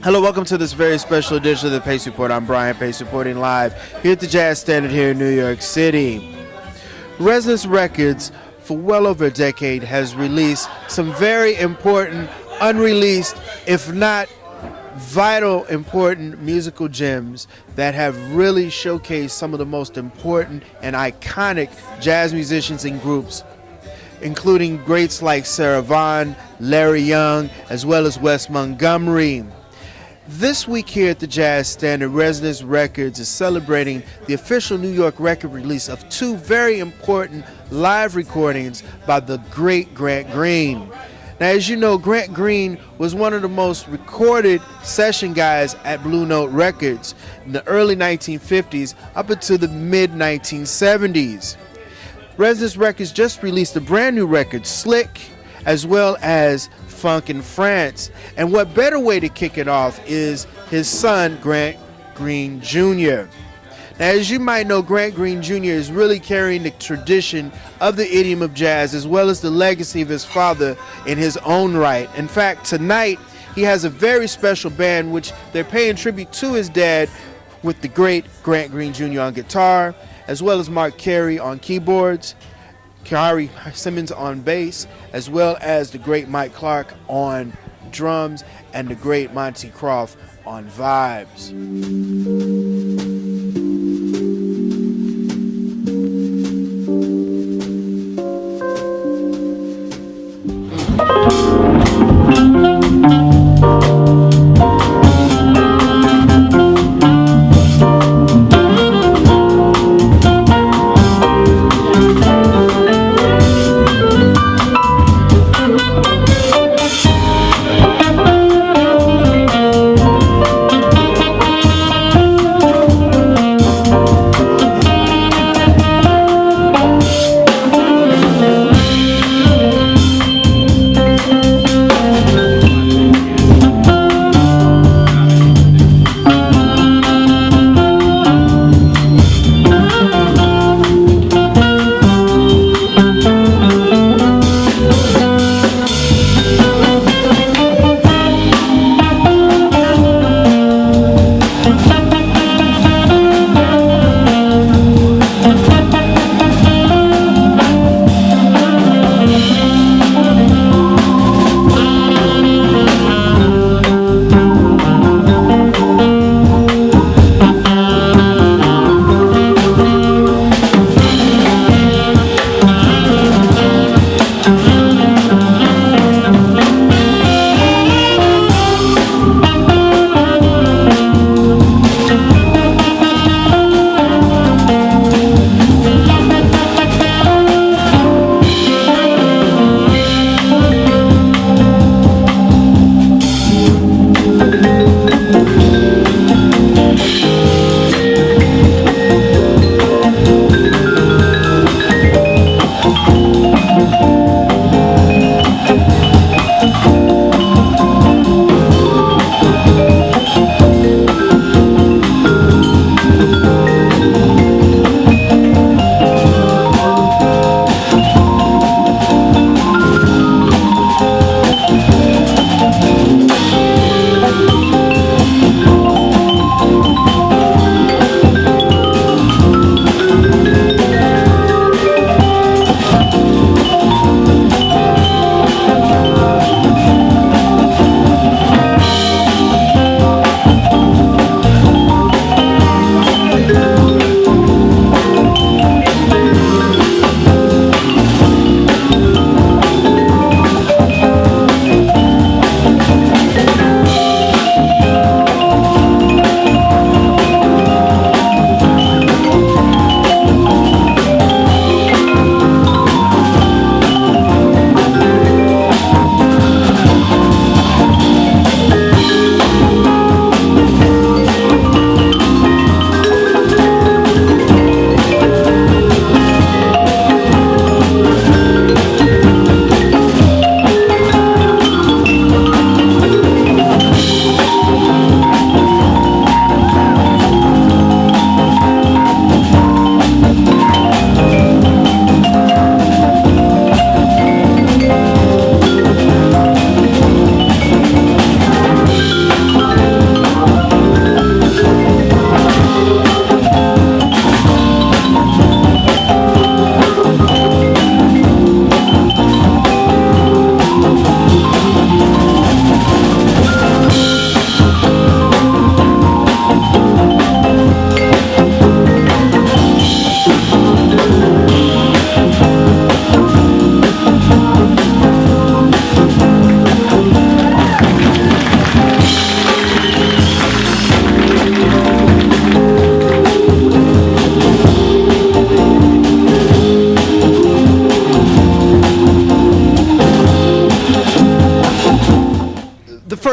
Hello, welcome to this very special edition of the Pace Report. I'm Brian Pace, reporting live here at the Jazz Standard here in New York City. Resonance Records, for well over a decade, has released some very important, unreleased, if not vital, important musical gems that have really showcased some of the most important and iconic jazz musicians and groups, including greats like Sarah Vaughan, Larry Young, as well as Wes Montgomery. This week here at the Jazz Standard, Resonance Records is celebrating the official New York record release of two very important live recordings by the great Grant Green. Now, as you know, Grant Green was one of the most recorded session guys at Blue Note Records in the early 1950s up until the mid-1970s. Resonance Records just released a brand new record, Slick, as well as Funk in France. And what better way to kick it off is his son, Grant Green Jr. Now, as you might know, Grant Green Jr. is really carrying the tradition of the idiom of jazz as well as the legacy of his father in his own right. In fact, tonight he has a very special band which they're paying tribute to his dad with the great Grant Green Jr. on guitar, as well as Mark Carey on keyboards, Kari Simmons on bass, as well as the great Mike Clark on drums, and the great Monty Croft on vibes.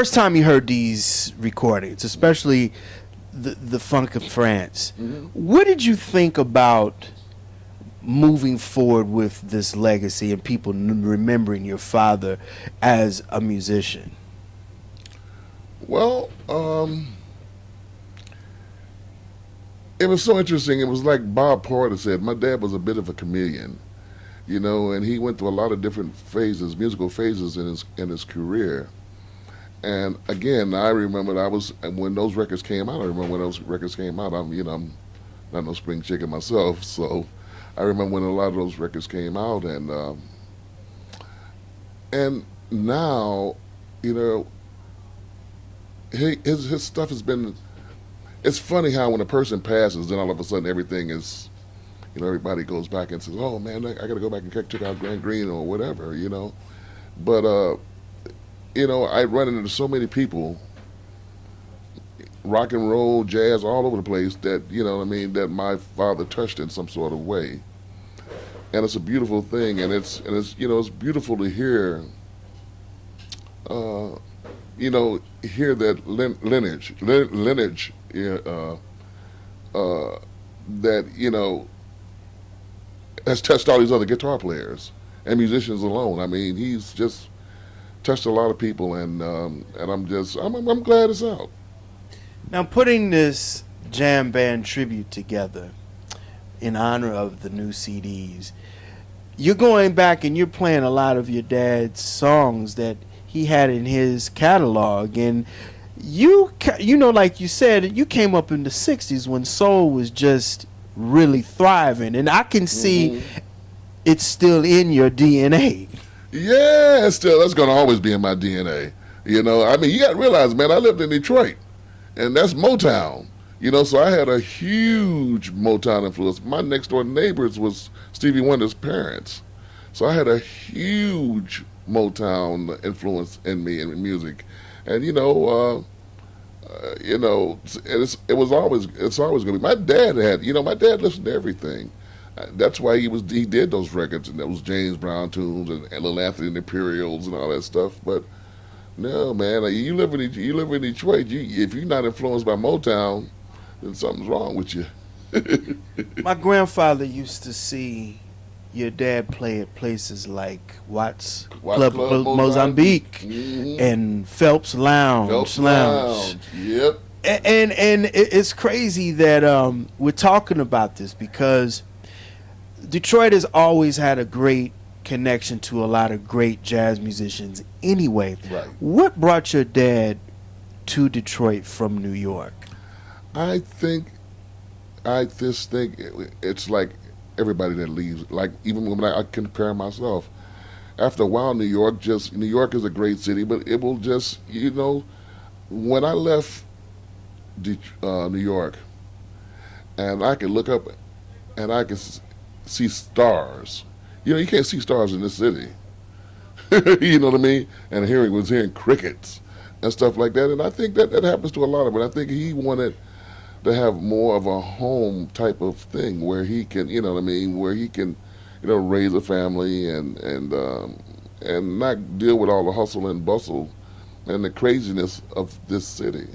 first time you heard these recordings, especially the Funk of France, what did you think about moving forward with this legacy and people remembering your father as a musician? Well, it was so interesting. It was like Bob Porter said, my dad was a bit of a chameleon, and he went through a lot of different phases, musical phases in his career. And again, I remember when those records came out. I'm not no spring chicken myself, so I remember when a lot of those records came out, and now, his stuff has been. It's funny how when a person passes, then all of a sudden everything is, everybody goes back and says, "Oh man, I got to go back and check out Grant Green or whatever," But I run into so many people, rock and roll, jazz, all over the place that that my father touched in some sort of way, and it's a beautiful thing, and it's it's beautiful to hear. Hear that lineage, that has touched all these other guitar players and musicians alone. I mean, he's just touched a lot of people, and I'm glad it's out. Now, putting this jam band tribute together in honor of the new CDs, you're going back and you're playing a lot of your dad's songs that he had in his catalog, and like you said, you came up in the 60s when soul was just really thriving, and I can see it's still in your DNA. Yeah, that's going to always be in my DNA. You got to realize, man, I lived in Detroit, and that's Motown. So I had a huge Motown influence. My next door neighbors was Stevie Wonder's parents, so I had a huge Motown influence in me in music, and it's always going to be. My dad my dad listened to everything. That's why he did those records, and that was James Brown tunes and Little Anthony and the Imperials and all that stuff. But no, man, you live in Detroit. If you're not influenced by Motown, then something's wrong with you. My grandfather used to see your dad play at places like Watts Club Mozambique, and Phelps Lounge. Yep. And it's crazy that we're talking about this because Detroit has always had a great connection to a lot of great jazz musicians anyway. Right. What brought your dad to Detroit from New York? I just think it's like everybody that leaves. Like even when I compare myself, after a while, New York is a great city, but it will just when I left New York, and I can look up, and I can see stars. You can't see stars in this city. You know what I mean? And hearing crickets and stuff like that. And I think that happens to a lot of it. I think he wanted to have more of a home type of thing where he can, where he can, raise a family and not deal with all the hustle and bustle and the craziness of this city.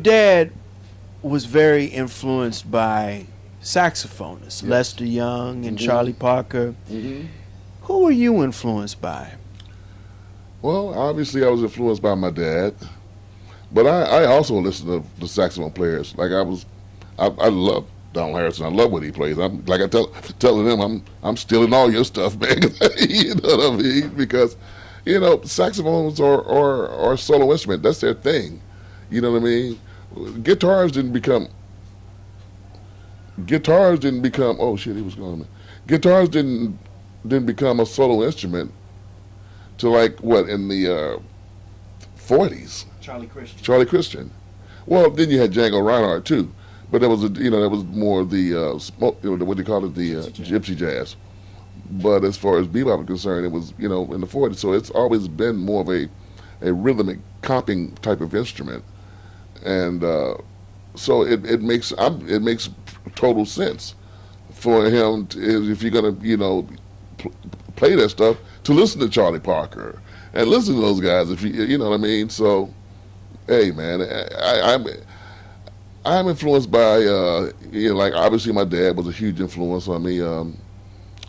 dad was very influenced by saxophonists, Yes. Lester Young and Mhm. Charlie Parker. Hmm. Who were you influenced by? Well, obviously, I was influenced by my dad, but I also listen to the saxophone players. Like I love Donald Harrison. I love what he plays. I'm like telling him I'm stealing all your stuff, man. You know what I mean? Because saxophones are a solo instrument. That's their thing. You know what I mean? Guitars didn't become guitars didn't become. Oh shit, he was going. Guitars didn't become a solo instrument to like what in the 40s. Charlie Christian. Charlie Christian. Well, then you had Django Reinhardt too, but that was more the smoke, what do you call it, the gypsy jazz. But as far as bebop is concerned, it was in the 40s. So it's always been more of a rhythmic comping type of instrument, and so it makes total sense for him if you're gonna play that stuff to listen to Charlie Parker and listen to those guys if you know what I mean. So hey man, I'm influenced by like obviously my dad was a huge influence on me.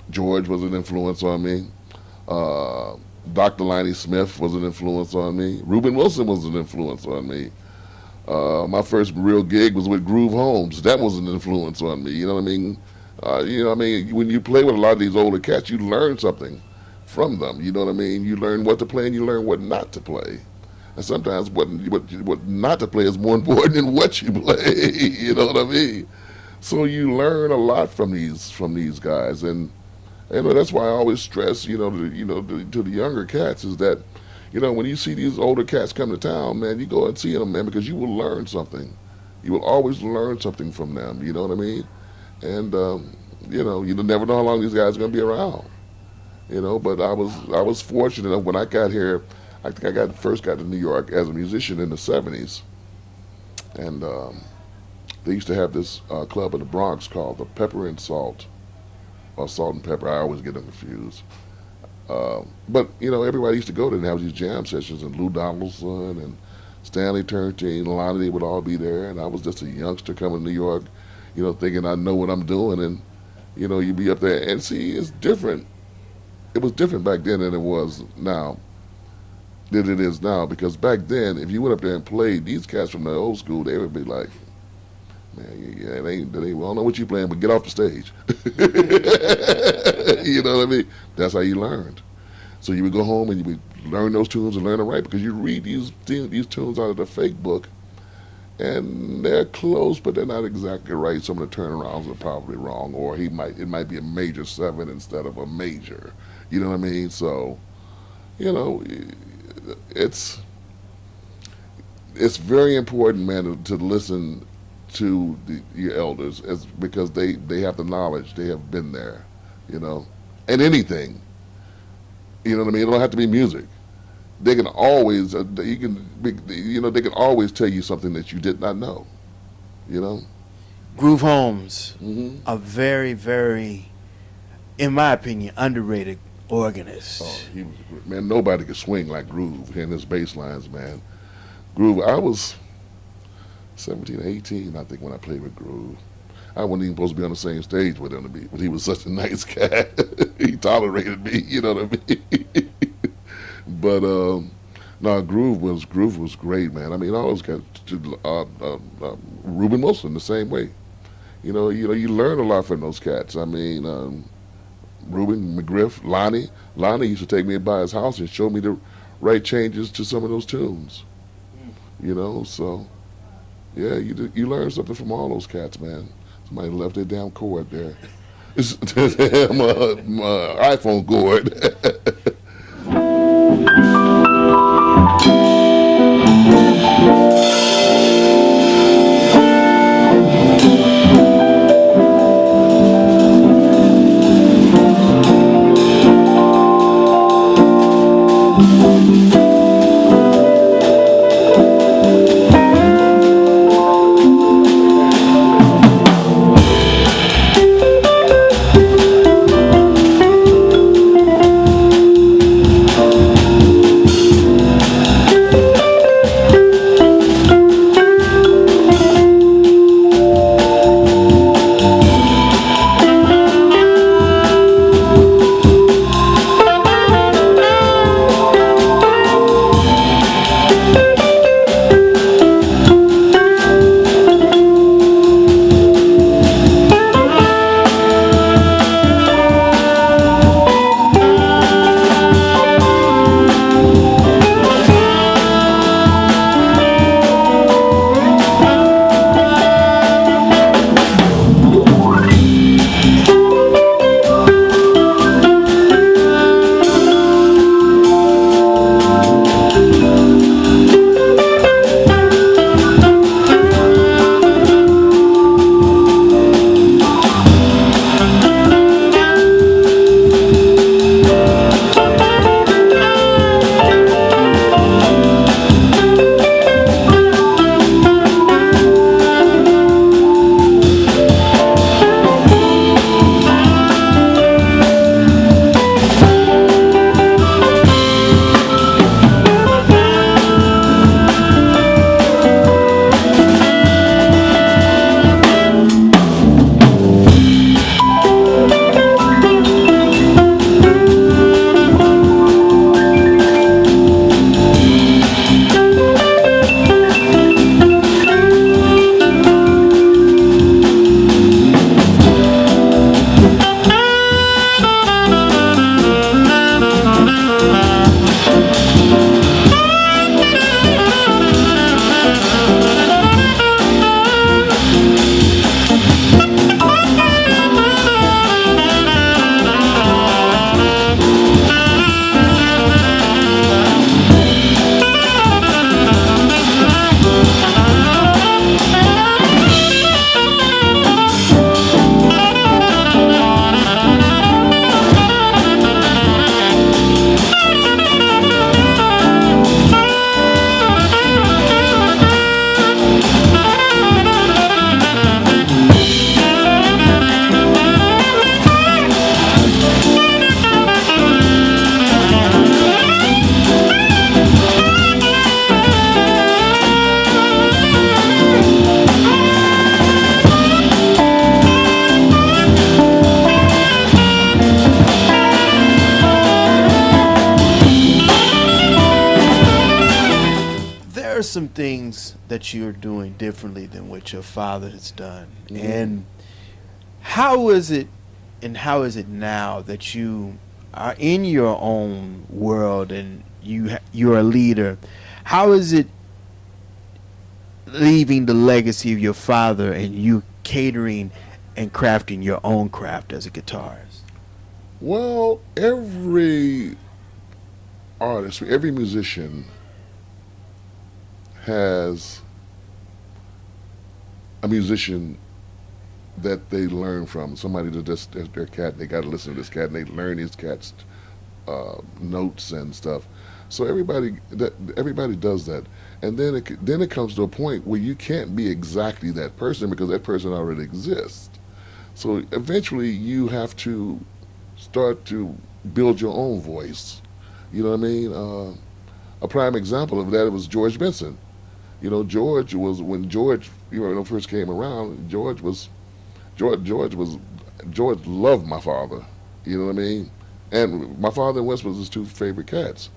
George was an influence on me. Dr. Liney Smith was an influence on me. Reuben Wilson was an influence on me. My first real gig was with Groove Holmes. That was an influence on me. You know what I mean? When you play with a lot of these older cats, you learn something from them. You know what I mean? You learn what to play and you learn what not to play. And sometimes what not to play is more important than what you play. You know what I mean? So you learn a lot from these guys, and that's why I always stress, to the younger cats is that, when you see these older cats come to town, man, you go and see them, man, because you will learn something. You will always learn something from them. You know what I mean? And you never know how long these guys are going to be around. But I was fortunate enough when I got here. I think I first got to New York as a musician in the '70s, and they used to have this club in the Bronx called the Pepper and Salt, or Salt and Pepper. I always get them confused. But everybody used to go there and have these jam sessions, and Lou Donaldson and Stanley Turrentine, Lonnie, they would all be there, and I was just a youngster coming to New York, thinking I know what I'm doing, and you'd be up there and see it's different. It was different back then than it was now. Than it is now, because back then, if you went up there and played, these cats from the old school, they would be like, man, yeah, they don't know what you playing, but get off the stage. You know what I mean? That's how you learned. So you would go home and you would learn those tunes and learn to write, because you read these tunes out of the fake book, and they're close, but they're not exactly right. Some of the turnarounds are probably wrong, or it might be a major 7 instead of a major. You know what I mean? So, it's very important, man, to listen to your elders, because they have the knowledge. They have been there, and anything. You know what I mean? It don't have to be music. They can always they can always tell you something that you did not know. Groove Holmes, Mm-hmm. a very, very, in my opinion, underrated organist. Oh, man, nobody could swing like Groove and his bass lines, man. Groove, I was 17, 18, I think, when I played with Groove. I wasn't even supposed to be on the same stage with him, but he was such a nice cat. He tolerated me, you know what I mean? But no, Groove was great, man. I mean, all those guys, Reuben Wilson the same way. You learn a lot from those cats. I mean, Reuben, McGriff, Lonnie. Lonnie used to take me by his house and show me the right changes to some of those tunes. So yeah, you learn something from all those cats, man. Somebody left their damn cord there. It's my iPhone cord. some things that you're doing differently than what your father has done. Mhm. And how is it and how is it now that you are in your own world and you're a leader? How is it leaving the legacy of your father and you catering and crafting your own craft as a guitarist? Well, every artist, every musician has a musician that they learn from. Somebody that just their cat. They got to listen to this cat, and they learn his cat's notes and stuff. So everybody does that, and then it comes to a point where you can't be exactly that person because that person already exists. So eventually, you have to start to build your own voice. You know what I mean? A prime example of that was George Benson. You know, George was when George first came around. George loved my father. You know what I mean? And my father and Wes was his two favorite cats.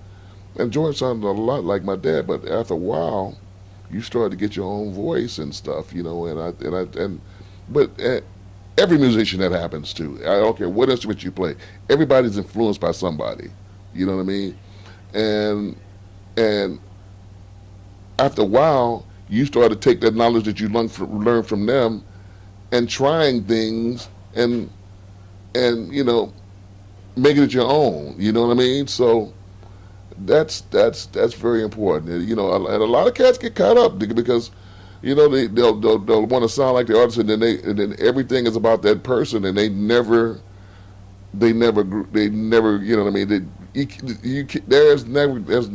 And George sounded a lot like my dad, but after a while, you start to get your own voice and stuff. You know, but every musician that happens to. I don't care what instrument you play. Everybody's influenced by somebody. You know what I mean? And after a while, you start to take that knowledge that you learn from them and trying things and making it your own. You know what I mean? So that's very important. You know, and a lot of cats get caught up because they'll want to sound like the artist, and then everything is about that person, and they never you know what I mean.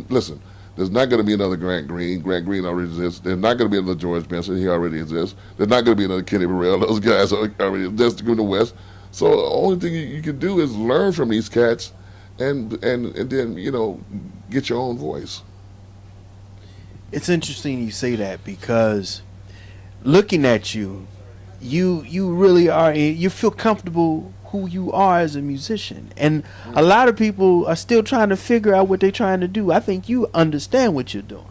Listen. There's not going to be another Grant Green. Grant Green already exists. There's not going to be another George Benson. He already exists. There's not going to be another Kenny Burrell. Those guys already exist in the West. So the only thing you can do is learn from these cats, and then get your own voice. It's interesting you say that because looking at you, you really are. You feel comfortable who you are as a musician, and a lot of people are still trying to figure out what they're trying to do. I think you understand what you're doing.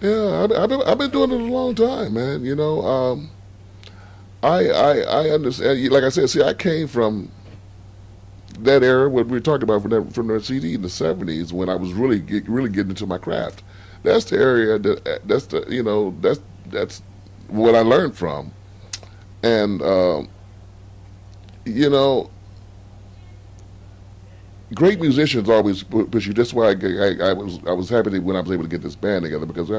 Yeah, I've been doing it a long time, man. You know, I understand. Like I said, see, I came from that era, what we were talking about from the CD in the '70s when I was really getting into my craft. That's the area that's what I learned from, and great musicians always push you. That's why I was happy when I was able to get this band together because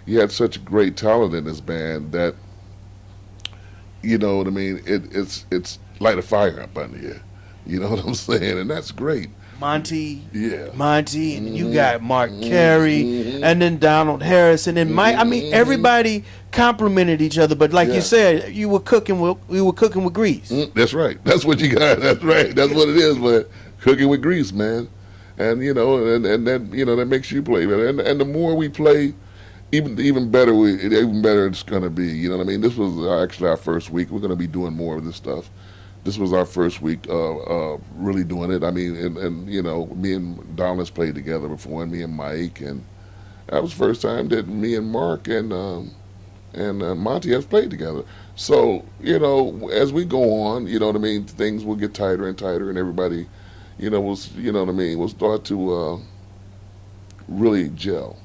you had such great talent in this band that you know what I mean. It's light a fire up under you. You know what I'm saying, and that's great. Monty, Yeah. Monty, and you got Mark Carey, and then Donald Harrison, and Mike. I mean, everybody complimented each other. But like you said, we were cooking with grease. That's right. That's what you got. That's right. That's what it is, man. Cooking with grease, man. And and then that makes you play better. And the more we play, even better it's gonna be. You know what I mean? This was actually our first week. We're gonna be doing more of this stuff. This was our first week really doing it. I mean, and me and Donald's played together before, and me and Mike, and that was the first time that me and Mark and Monty have played together. So as we go on, you know what I mean, things will get tighter and tighter, and everybody, will start to really gel.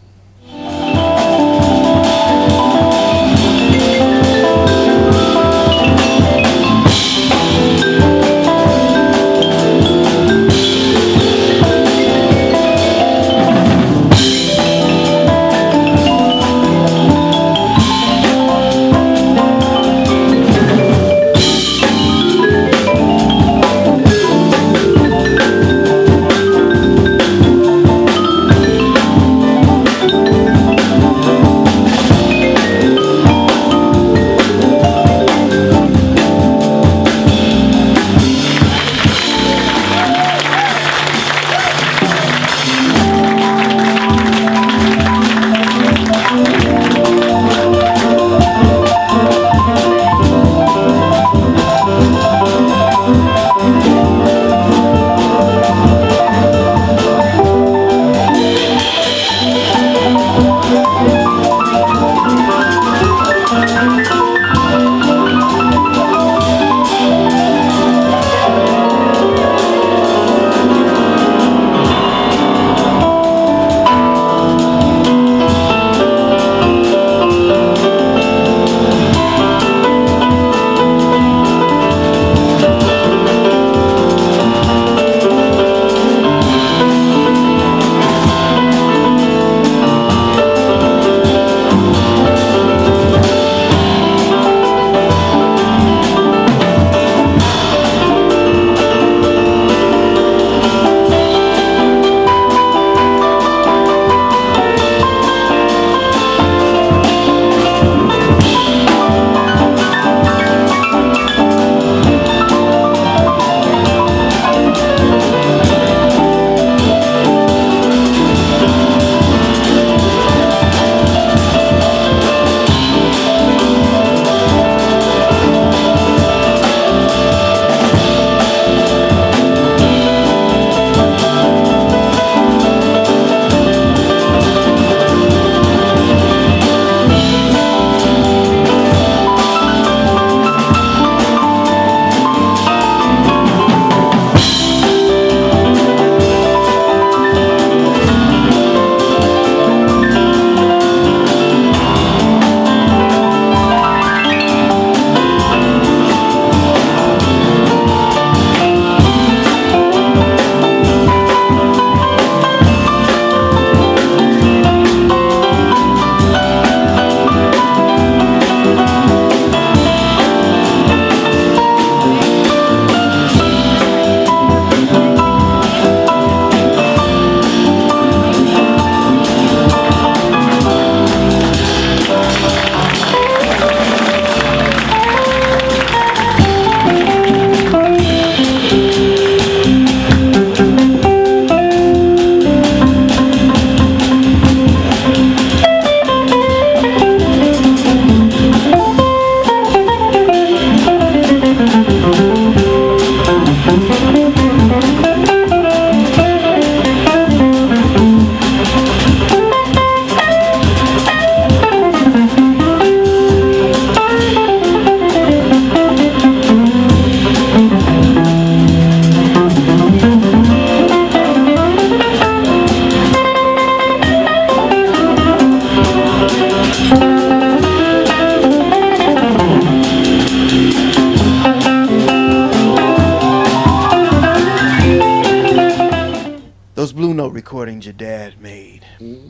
recordings your dad made. Mm-hmm.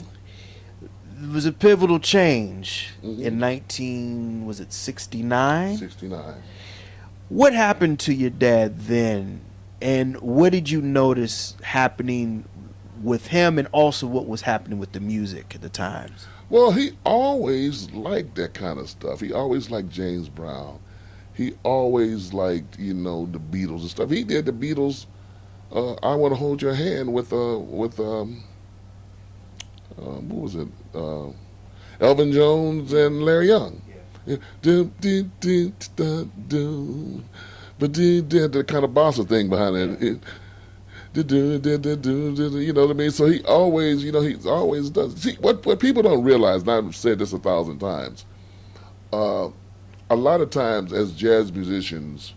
It was a pivotal change Mm-hmm. in 1969? 69. What happened to your dad then? And what did you notice happening with him, and also what was happening with the music at the times? Well, he always liked that kind of stuff. He always liked James Brown. He always liked, the Beatles and stuff. He did the Beatles. I Want to Hold Your Hand with what was it? Elvin Jones and Larry Young. Yeah. But the kind of bossa thing behind it. You know what I mean? So he always, he's always does. See, what people don't realize, and I've said this 1,000 times, a lot of times as jazz musicians,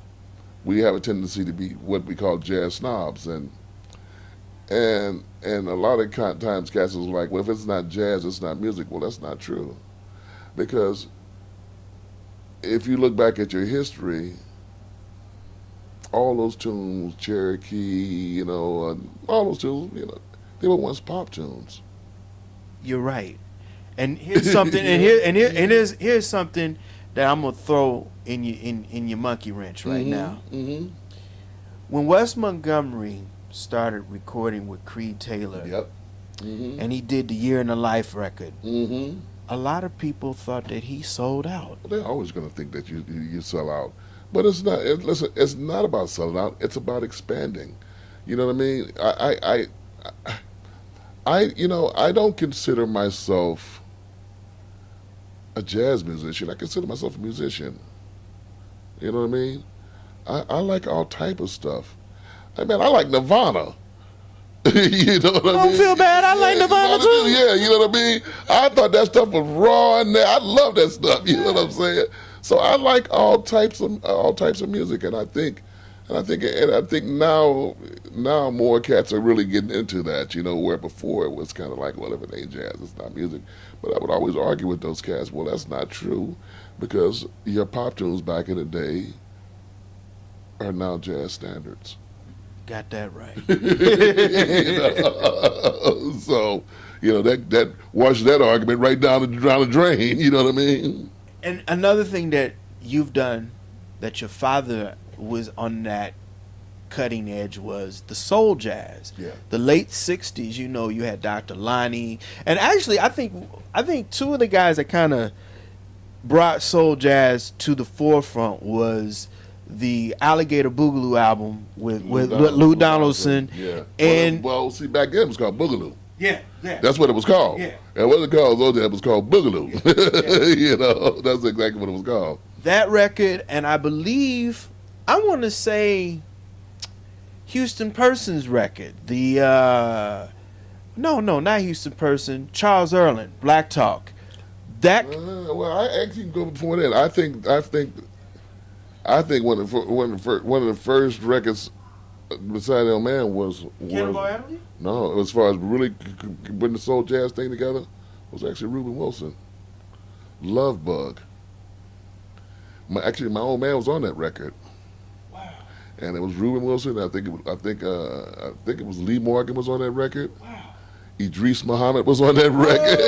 we have a tendency to be what we call jazz snobs, and a lot of times cats is like, well, if it's not jazz, it's not music. Well, that's not true, because if you look back at your history, all those tunes, Cherokee, all those tunes, they were once pop tunes. You're right. And here's something, here's something that I'm gonna throw in your monkey wrench right now. Mm-hmm. When Wes Montgomery started recording with Creed Taylor, Yep. Mm-hmm. and he did the Year in the Life record, Mm-hmm. a lot of people thought that he sold out. Well, they're always going to think that you sell out, but it's not. Listen, it's not about selling out. It's about expanding. You know what I mean? I don't consider myself a jazz musician. I consider myself a musician. You know what I mean? I like all type of stuff. I like Nirvana. You know what I mean? Don't feel bad. I like Nirvana too. Yeah, you know what I mean? I thought that stuff was raw and I love that stuff. You know what I'm saying? So I like all types of music, and I think now more cats are really getting into that. Where before it was kind of like, well, if it ain't jazz, it's not music. But I would always argue with those cats. Well, that's not true, because your pop tunes back in the day are now jazz standards. Got that right. So, that wash that argument right down the drain. You know what I mean? And another thing that you've done, that your father was on that cutting edge, was the soul jazz. Yeah. The late '60s. You had Dr. Lonnie, and actually, I think two of the guys that kind of brought soul jazz to the forefront was the Alligator Boogaloo album with Lou Donaldson. Yeah. And see, back then it was called Boogaloo. yeah. That's what it was called. Yeah. And what it called, it was called Boogaloo. Yeah. That's exactly what it was called. That record, and I believe, I want to say Houston Person's record. The no, not Houston Person. Charles Erlin, Black Talk. That well, I actually go before that. I think one of the first records beside El Man was Cannonball Adderley? no, as far as really putting the soul jazz thing together, was actually Reuben Wilson. Love Bug. My old man was on that record. Wow. And it was Reuben Wilson. I think it was Lee Morgan was on that record. Wow. Idris Muhammad was on that record.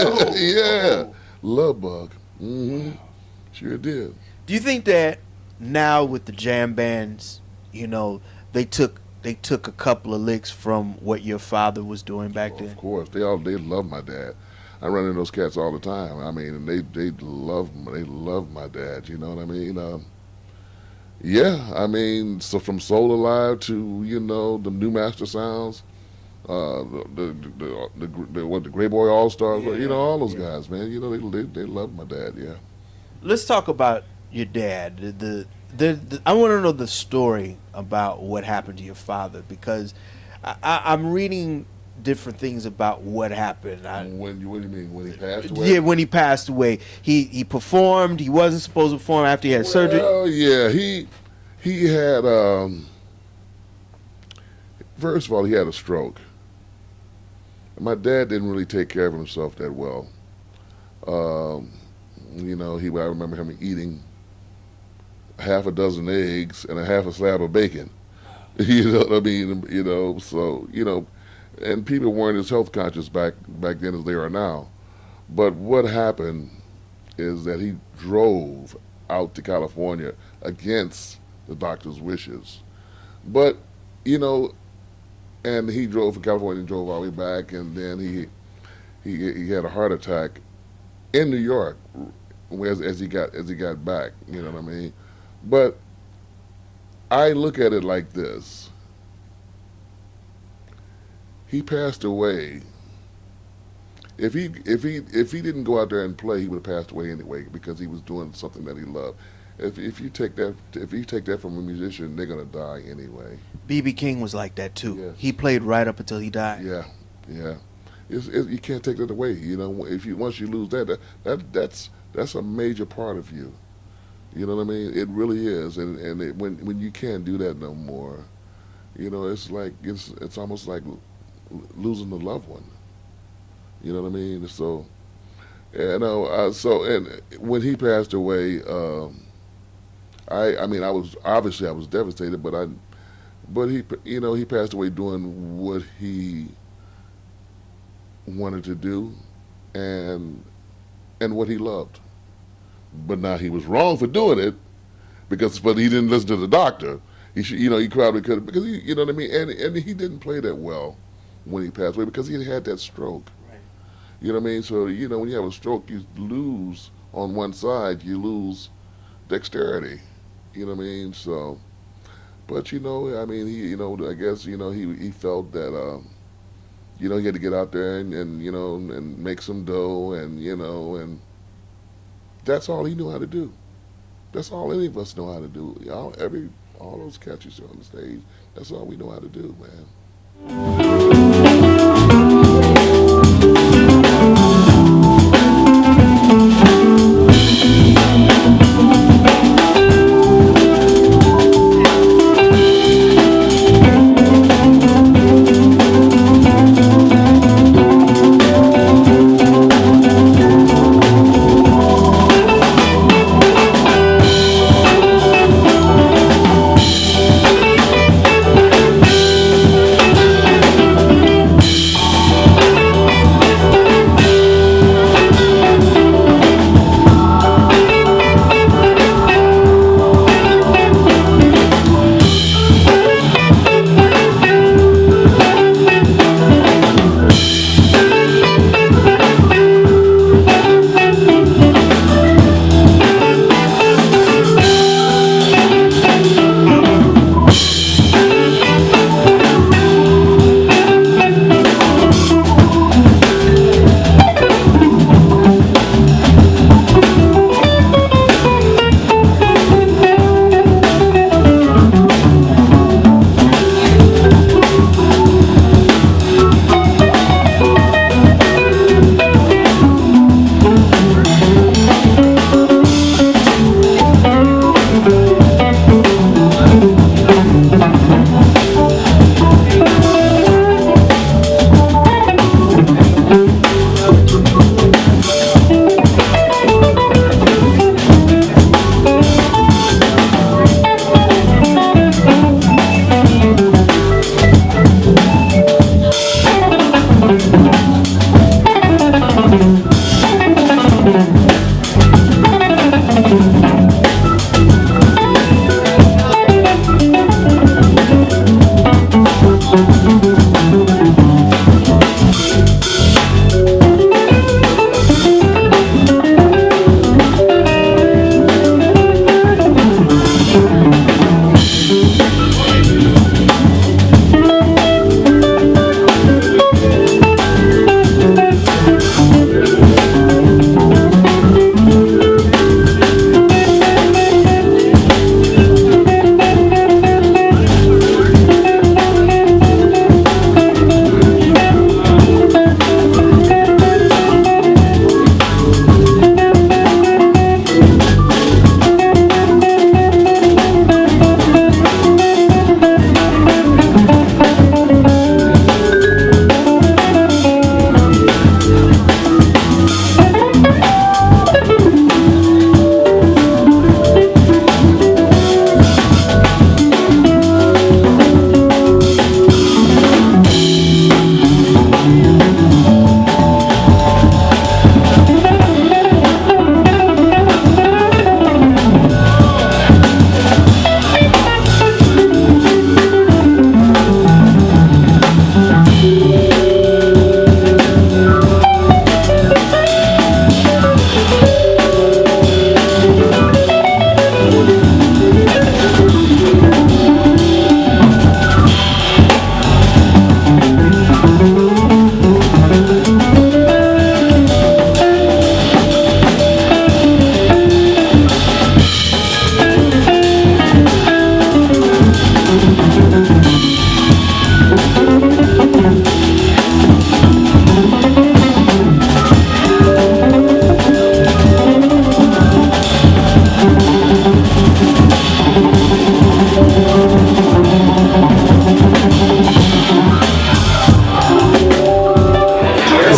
Whoa. Yeah. Love Bug. Mm-hmm. Wow. Sure did. Do you think that now with the jam bands, they took a couple of licks from what your father was doing back then? Of course, they love my dad. I run into those cats all the time. I mean, and they love my dad. You know what I mean? Yeah, I mean, so from Soul Alive to the New Master Sounds, the Gray Boy All Stars, all those guys, man. They love my dad. Yeah. Let's talk about your dad. I want to know the story about what happened to your father, because I'm reading different things about what happened. What do you mean? When he passed away? Yeah, when he passed away, he performed. He wasn't supposed to perform after he had surgery. Oh yeah, he had first of all, he had a stroke. My dad didn't really take care of himself that well. I remember him eating half a dozen eggs and a half a slab of bacon. You know what I mean? So and people weren't as health conscious back then as they are now. But what happened is that he drove out to California against the doctor's wishes. But you know, and he drove from California and drove all the way back, and then he had a heart attack in New York as he got back. You know what I mean? But I look at it like this: he passed away. If he didn't go out there and play, he would have passed away anyway because he was doing something that he loved. If you take that from a musician, they're gonna die anyway. B.B. King was like that too. Yes. He played right up until he died. Yeah, yeah. You can't take that away. You know, if you once you lose that's a major part of you. You know what I mean? It really is. When you can't do that no more, you know, it's almost like losing a loved one. You know what I mean? So, you know, and when he passed away, I mean, I was devastated, but he passed away doing what he wanted to do, and what he loved. But now he was wrong for doing it but he didn't listen to the doctor. He probably could have, because you know what I mean. And he didn't play that well when he passed away because he had that stroke. Right. You know what I mean? So when you have a stroke, you lose on one side. You lose dexterity. You know what I mean? So, but I mean, I guess he felt that he had to get out there and make some dough and that's all he knew how to do. That's all any of us know how to do. All those cats you see on the stage, that's all we know how to do, man.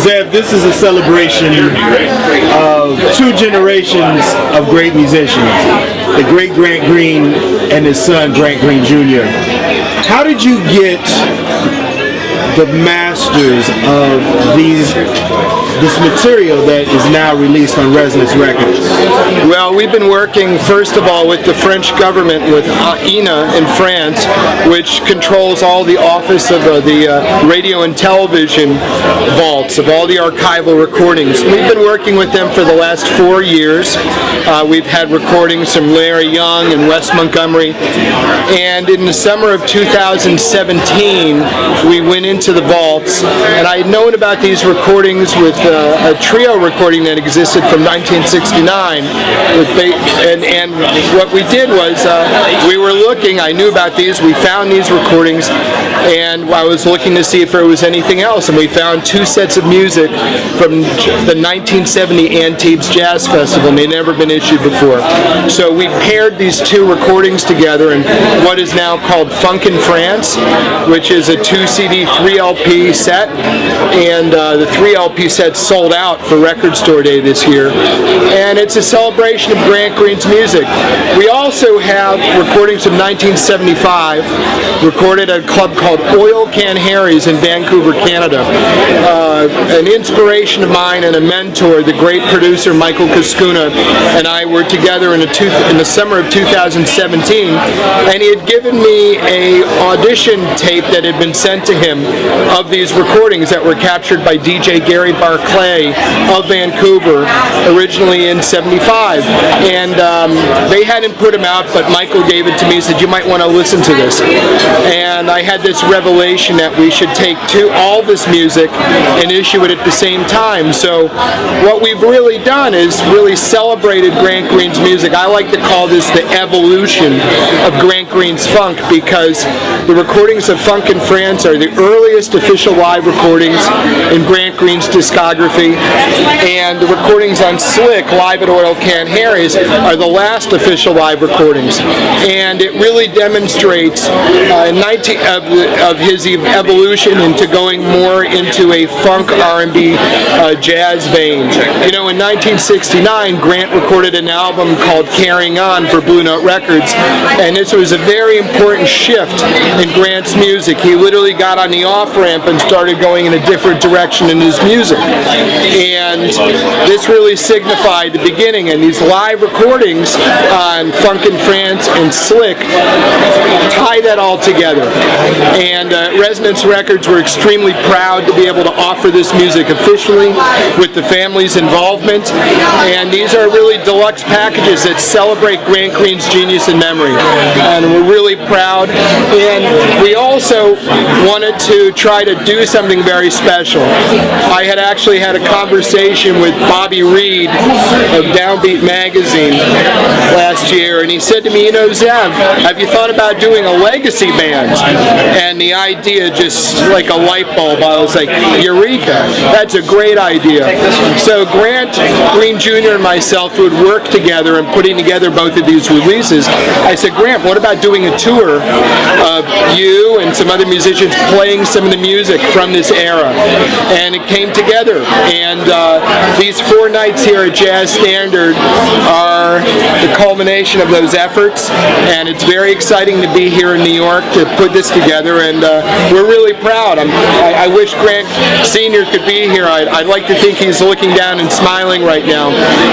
Zev, this is a celebration of two generations of great musicians, the great Grant Green and his son, Grant Green Jr. How did you get the masters of this material that is now released on Resonance Records? Well, we've been working first of all with the French government, with INA in France, which controls all the office of the radio and television vaults of all the archival recordings. We've been working with them for the last 4 years. We've had recordings from Larry Young and Wes Montgomery, and in the summer of 2017 we went into the vaults, and I had known about these recordings with a trio recording that existed from 1969 and what we did was we were looking, I knew about these, we found these recordings, and I was looking to see if there was anything else, and we found 2 sets of music from the 1970 Antibes Jazz Festival, and they'd never been issued before. So we paired these 2 recordings together in what is now called Funk in France, which is a 2 CD, 3 LP set, and the 3 LP set sold out for Record Store Day this year, and it's a celebration of Grant Green's music. We also have recordings from 1975 recorded at a club called Oil Can Harry's in Vancouver, Canada. An inspiration of mine and a mentor, the great producer Michael Kaskuna, and I were together in the summer of 2017, and he had given me an audition tape that had been sent to him of these recordings that were captured by DJ Gary Barclay of Vancouver, originally in '75, and they hadn't put them out, but Michael gave it to me and said, you might want to listen to this, and I had this revelation that we should take all this music and issue it at the same time. So what we've really done is really celebrated Grant Green's music. I like to call this the evolution of Grant Green's funk, because the recordings of Funk in France are the earliest official live recordings in Grant Green's discography, and the recordings on Slick, live at Oil Can Harry's, are the last official live recordings. And it really demonstrates of his evolution into going more into a funk R&B jazz vein. You know, in 1969, Grant recorded an album called Carrying On for Blue Note Records, and this was a very important shift in Grant's music. He literally got on the off-ramp and started going in a different direction in his music. And this really signified the beginning, and these live recordings on Funk in France and Slick tie that all together. And Resonance Records were extremely proud to be able to offer this music officially with the family's involvement, and these are really deluxe packages that celebrate Grant Green's genius and memory, and we're really proud. And we also wanted to try to do something very special. I had actually had a conversation with Bobby Reed of Downbeat Magazine last year, and he said to me, you know, Zev, have you thought about doing a legacy band? And the idea, just like a light bulb, I was like, eureka, that's a great idea. So Grant Green Jr. and myself would work together in putting together both of these releases. I said, Grant, what about doing a tour of you and some other musicians playing some of the music from this era? And it came together, and these 4 nights here at Jazz Standard are the culmination of those efforts, and it's very exciting to be here in New York to put this together, and we're really proud. I wish Grant Sr. could be here. I'd like to think he's looking down and smiling right now,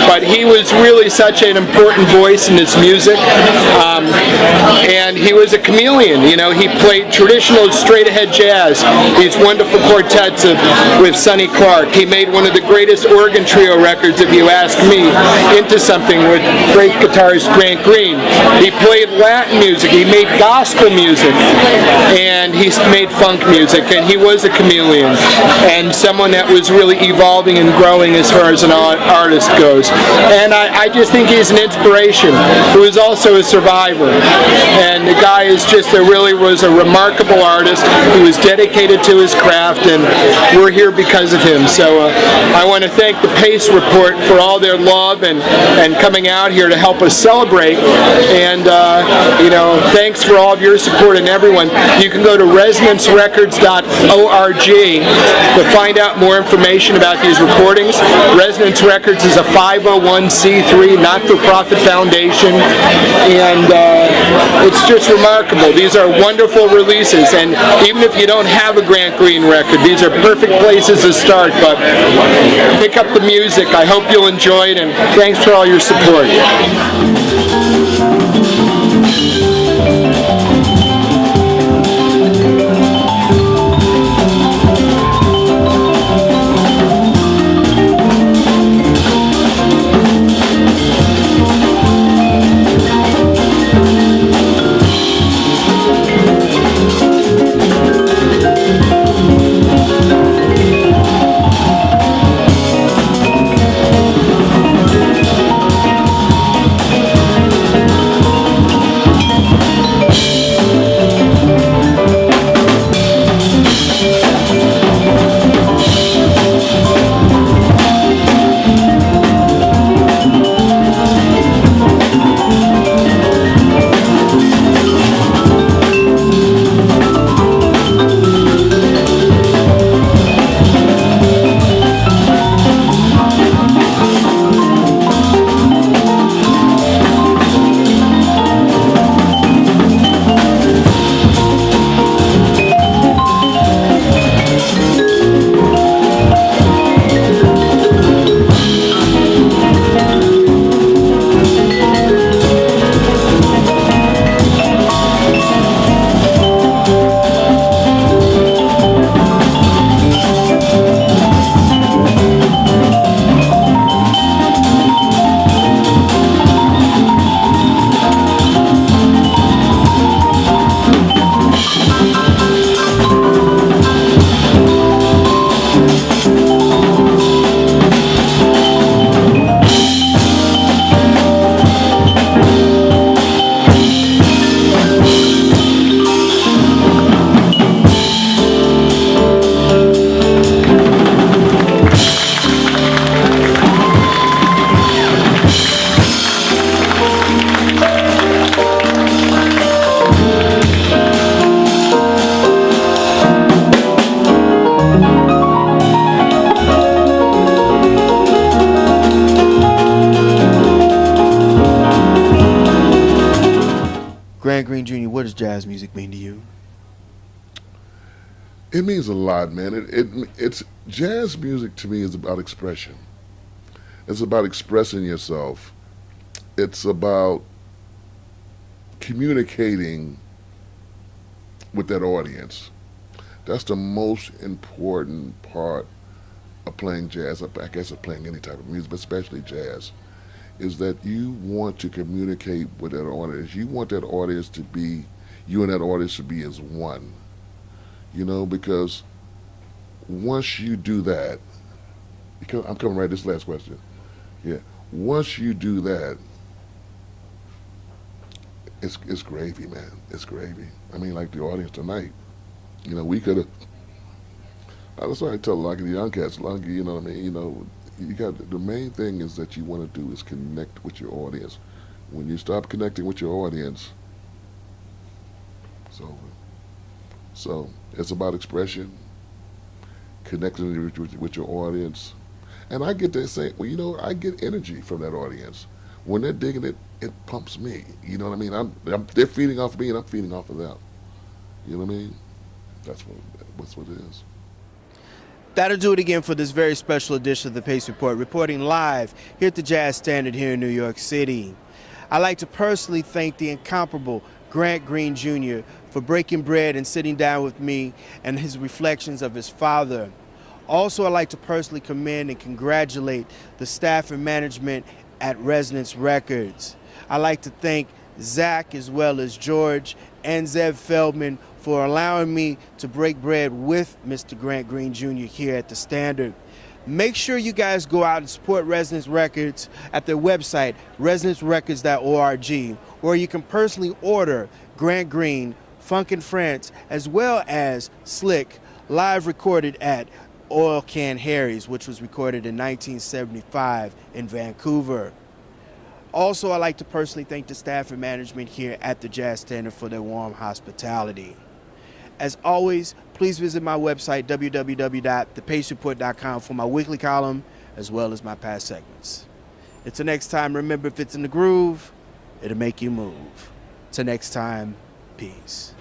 but he was really such an important voice in this music, and he was a chameleon. You know, he played traditional straight-ahead jazz, these wonderful quartets with Sonny Clark. He made one of the greatest organ trio records, if you ask me, into something with great guitarist Grant Green. He played Latin music, he made gospel music, and he made funk music, and he was a chameleon, and someone that was really evolving and growing as far as an artist goes. And I just think he's an inspiration, who is also a survivor. And the guy is just really was a remarkable artist. He was dedicated to his craft, and we're here because of him. So I want to thank the Pace Report for all their love and coming out here to help us celebrate. And thanks for all of your support and everyone. You can go to resonancerecords.org to find out more information about these recordings. Resonance Records is a 501c3 not-for-profit foundation, and it's just remarkable. These are wonderful releases, and even if you don't have a Grant Green record, these are perfect places to start. But pick up the music. I hope you'll enjoy it, and thanks for all your support. Grant Green Jr., what does jazz music mean to you? It means a lot, man. It's jazz music to me is about expression. It's about expressing yourself. It's about communicating with that audience. That's the most important part of playing jazz. I guess of playing any type of music, but especially jazz, is that you want to communicate with that audience. You want that audience to be, you and that audience to be as one. You know, because once you do that, because I'm coming right to this last question. Yeah, once you do that, it's gravy, man. It's gravy. I mean, like the audience tonight. You know, we could have. That's why I tell like the young cats, like, you know what I mean. You know, you got the main thing is that you want to do is connect with your audience. When you stop connecting with your audience, it's over. So it's about expression, connecting with your audience, and I get that same. Well, you know, I get energy from that audience. When they're digging it, it pumps me. You know what I mean? They're feeding off me, and I'm feeding off of them. You know what I mean? That's what it is. That'll do it again for this very special edition of the Pace Report, reporting live here at the Jazz Standard here in New York City. I'd like to personally thank the incomparable Grant Green Jr. for breaking bread and sitting down with me and his reflections of his father. Also, I'd like to personally commend and congratulate the staff and management at Resonance Records. I'd like to thank Zach as well as George and Zev Feldman for allowing me to break bread with Mr. Grant Green Jr. here at the Standard. Make sure you guys go out and support Resonance Records at their website, resonancerecords.org, where you can personally order Grant Green, Funk in France, as well as Slick, live recorded at Oil Can Harry's, which was recorded in 1975 in Vancouver. Also, I'd like to personally thank the staff and management here at the Jazz Standard for their warm hospitality. As always, please visit my website, www.thepacereport.com, for my weekly column, as well as my past segments. Until next time, remember, if it's in the groove, it'll make you move. Till next time, peace.